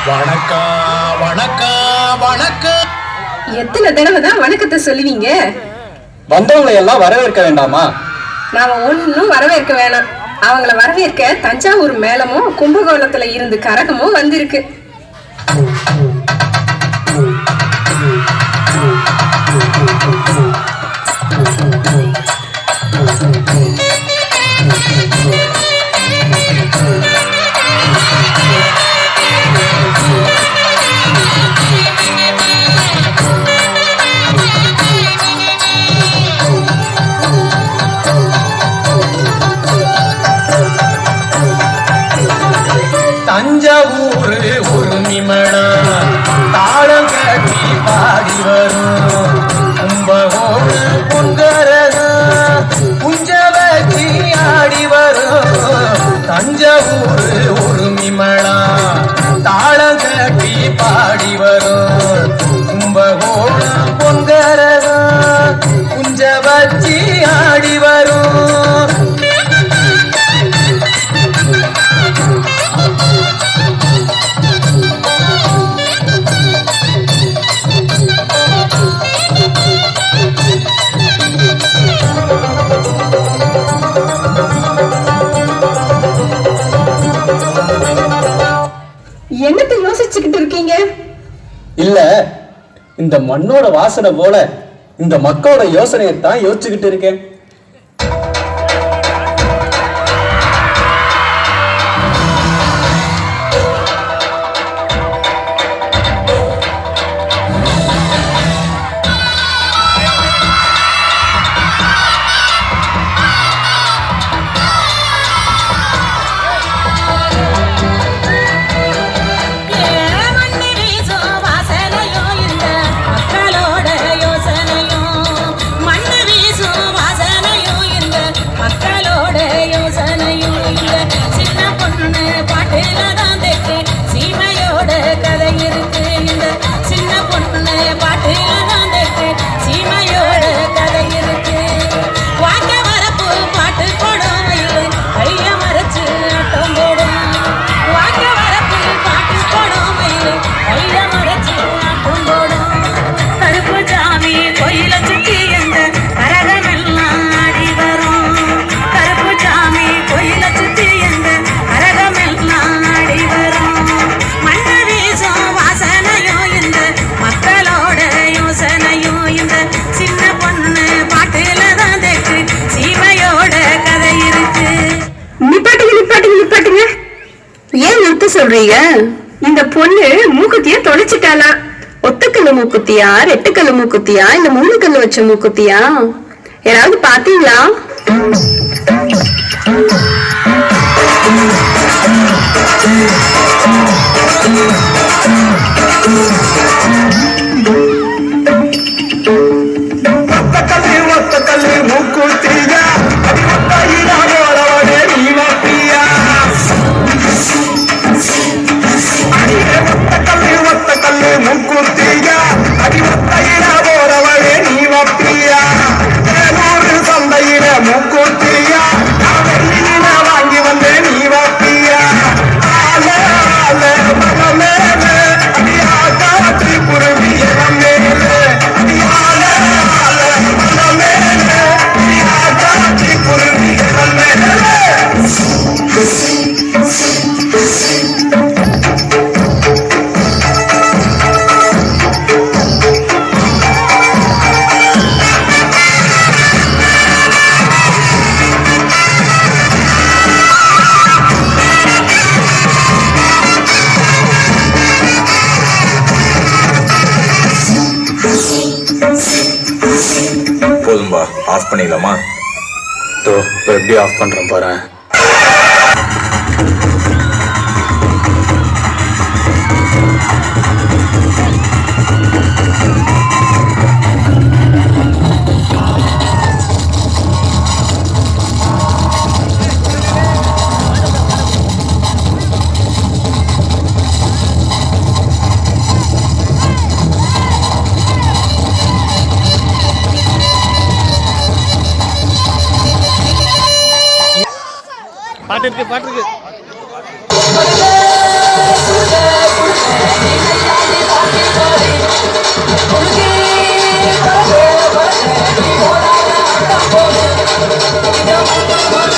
வணக்கம் வணக்கம் வணக்கம். எத்தனை தடவை தான் வணக்கத்தை சொல்லுவீங்க? வந்தவங்களை எல்லாம் வரவேற்க வேண்டாமா? நாம ஒன்னும் வரவேற்க வேணாம். அவங்கள வரவேற்க தஞ்சாவூர் மேளமும் கும்பகோணத்துல இருந்து கரகமும் வந்திருக்கு. தஞ்சாவூர் ஒரு நிமிடம் தாளம் கட்டி பாடி வரும் கும்பகோணம் பொங்கரகம் குஞ்ச வச்சி ஆடி வரும். தஞ்சாவூர் ஒரு நிமிடம் தாளம் கட்டி பாடி வரும் கும்பகோணம் பொங்கரகம் குஞ்ச வச்சி ஆடி வரும். என்னத்தை யோசிச்சுக்கிட்டு இருக்கீங்க? இல்ல, இந்த மண்ணோட வாசனை போல இந்த மக்களோட யோசனையத்தான் யோசிச்சுக்கிட்டு இருக்கேன். சொல்றீங்க? இந்த பொண்ணு மூக்குத்திய தொலைச்சிட்டானா? ஒத்தக்கல்லு மூக்குத்தியா, ரெட்டுக்கல்லு மூக்குத்தியா, இந்த 3 கல்லு வச்ச மூக்குத்தியா? யாராவது பாத்தீங்களா? போதும்பா, ஆஃப் பண்ணிடலாமா? இப்போ எப்படி ஆஃப் பண்றேன் பாரு. பாட்டு இருக்கு. மங்கள